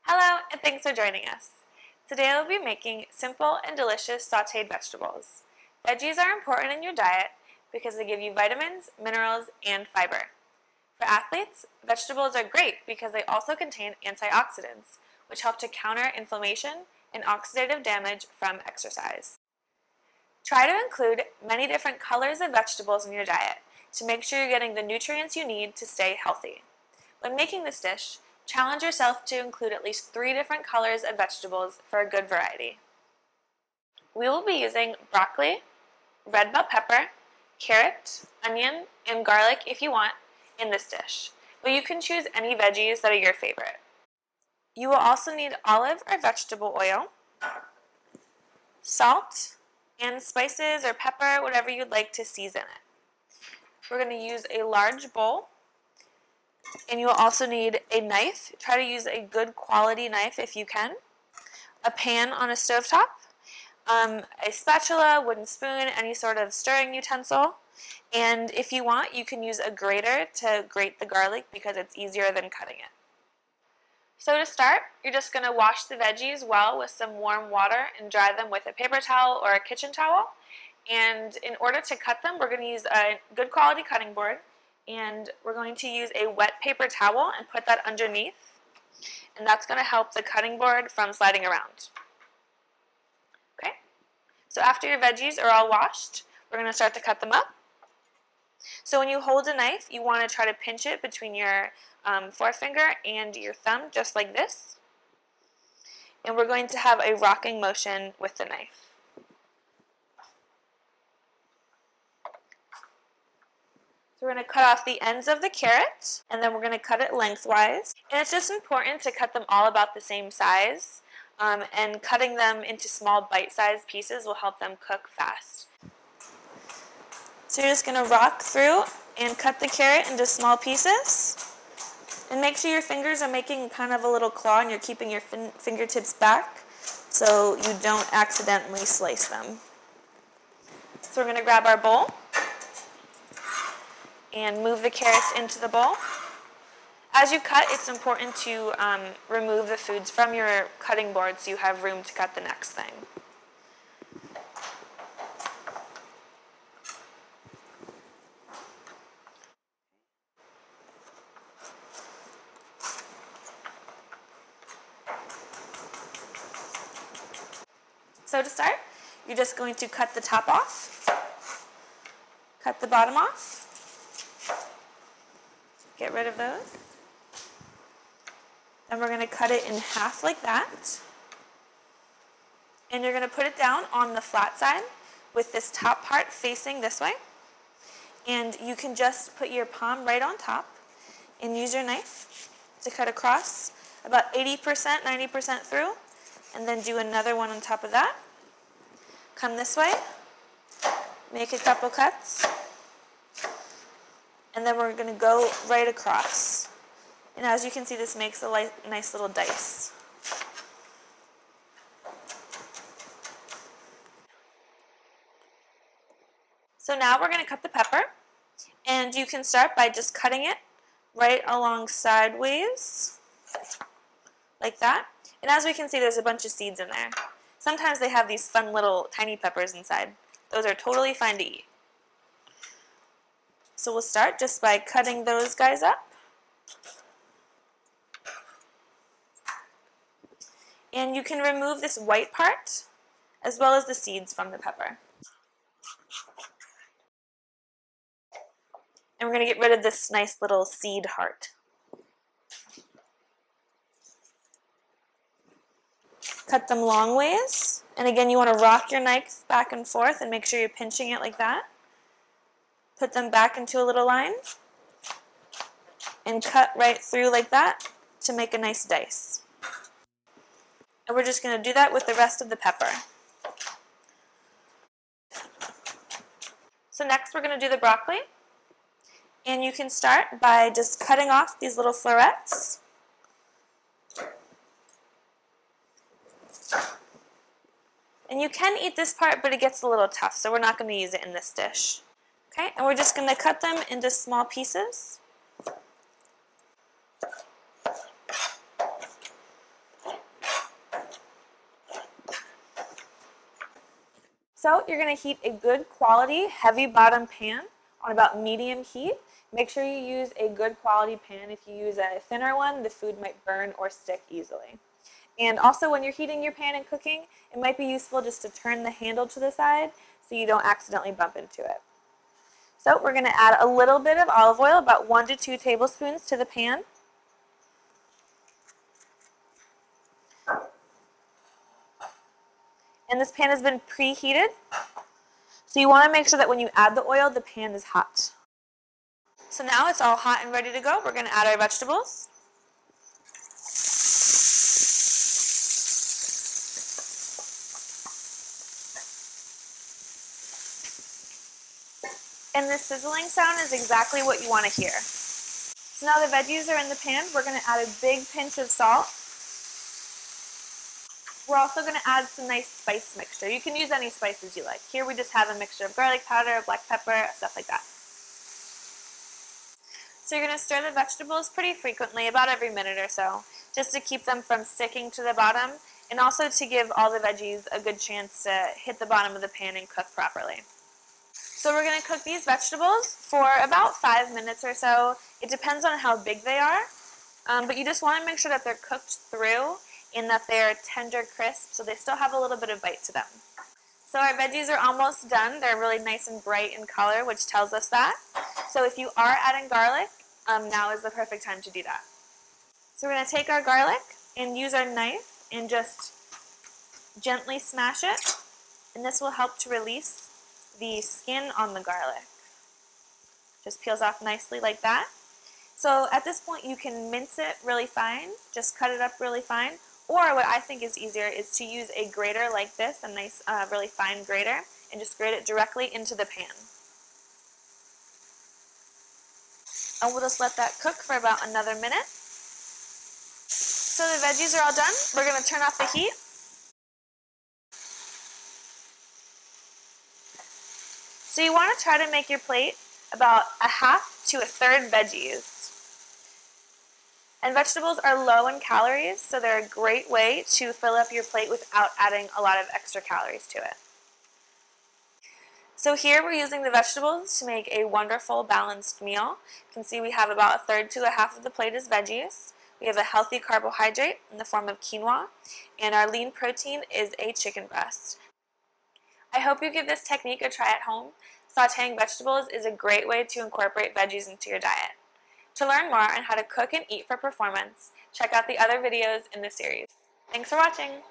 Hello, and thanks for joining us. Today I will be making simple and delicious sautéed vegetables. Veggies are important in your diet because they give you vitamins, minerals, and fiber. For athletes, vegetables are great because they also contain antioxidants, which help to counter inflammation and oxidative damage from exercise. Try to include many different colors of vegetables in your diet to make sure you're getting the nutrients you need to stay healthy. When making this dish, challenge yourself to include at least 3 different colors of vegetables for a good variety. We will be using broccoli, red bell pepper, carrot, onion, and garlic if you want in this dish, but you can choose any veggies that are your favorite. You will also need olive or vegetable oil, salt, and spices or pepper, whatever you'd like to season it. We're going to use a large bowl. And you will also need a knife. Try to use a good quality knife if you can. A pan on a stovetop. A spatula, wooden spoon, any sort of stirring utensil. And if you want, you can use a grater to grate the garlic because it's easier than cutting it. So to start, you're just going to wash the veggies well with some warm water and dry them with a paper towel or a kitchen towel. And in order to cut them, we're going to use a good quality cutting board. And we're going to use a wet paper towel and put that underneath, and that's going to help the cutting board from sliding around. Okay, so after your veggies are all washed, we're going to start to cut them up. So when you hold a knife, you want to try to pinch it between your forefinger and your thumb, just like this. And we're going to have a rocking motion with the knife. So we're going to cut off the ends of the carrot, and then we're going to cut it lengthwise. And it's just important to cut them all about the same size, and cutting them into small bite-sized pieces will help them cook fast. So you're just going to rock through and cut the carrot into small pieces. And make sure your fingers are making kind of a little claw and you're keeping your fingertips back so you don't accidentally slice them. So we're going to grab our bowl and move the carrots into the bowl. As you cut, it's important to remove the foods from your cutting board so you have room to cut the next thing. So to start, you're just going to cut the top off, cut the bottom off, get rid of those. Then we're going to cut it in half like that. And you're going to put it down on the flat side with this top part facing this way. And you can just put your palm right on top and use your knife to cut across about 80%, 90% through. And then do another one on top of that. Come this way, make a couple cuts. And then we're going to go right across. And as you can see, this makes a nice little dice. So now we're going to cut the pepper. And you can start by just cutting it right along sideways, like that. And as we can see, there's a bunch of seeds in there. Sometimes they have these fun little tiny peppers inside. Those are totally fine to eat. So we'll start just by cutting those guys up. And you can remove this white part as well as the seeds from the pepper. And we're going to get rid of this nice little seed heart. Cut them long ways. And again, you want to rock your knife back and forth and make sure you're pinching it like that. Put them back into a little line. And cut right through like that to make a nice dice. And we're just going to do that with the rest of the pepper. So next we're going to do the broccoli. And you can start by just cutting off these little florets. And you can eat this part, but it gets a little tough, so we're not going to use it in this dish. Okay, and we're just going to cut them into small pieces. So you're going to heat a good quality heavy bottom pan on about medium heat. Make sure you use a good quality pan. If you use a thinner one, the food might burn or stick easily. And also when you're heating your pan and cooking, it might be useful just to turn the handle to the side so you don't accidentally bump into it. So we're going to add a little bit of olive oil, about 1 to 2 tablespoons to the pan. And this pan has been preheated, so you want to make sure that when you add the oil, the pan is hot. So now it's all hot and ready to go. We're going to add our vegetables. And the sizzling sound is exactly what you want to hear. So now the veggies are in the pan. We're going to add a big pinch of salt. We're also going to add some nice spice mixture. You can use any spices you like. Here we just have a mixture of garlic powder, black pepper, stuff like that. So you're going to stir the vegetables pretty frequently, about every minute or so, just to keep them from sticking to the bottom and also to give all the veggies a good chance to hit the bottom of the pan and cook properly. So we're going to cook these vegetables for about 5 minutes or so. It depends on how big they are, but you just want to make sure that they're cooked through and that they're tender crisp so they still have a little bit of bite to them. So our veggies are almost done. They're really nice and bright in color, which tells us that. So if you are adding garlic, now is the perfect time to do that. So we're going to take our garlic and use our knife and just gently smash it, and this will help to release the skin on the garlic. Just peels off nicely like that. So at this point you can mince it really fine, just cut it up really fine, or what I think is easier is to use a grater like this, a nice really fine grater, and just grate it directly into the pan. And we'll just let that cook for about another minute. So the veggies are all done. We're going to turn off the heat. So you want to try to make your plate about a half to a third veggies. And vegetables are low in calories, so they're a great way to fill up your plate without adding a lot of extra calories to it. So here we're using the vegetables to make a wonderful balanced meal. You can see we have about a third to a half of the plate is veggies. We have a healthy carbohydrate in the form of quinoa, and our lean protein is a chicken breast. I hope you give this technique a try at home. Sautéing vegetables is a great way to incorporate veggies into your diet. To learn more on how to cook and eat for performance, check out the other videos in the series. Thanks for watching!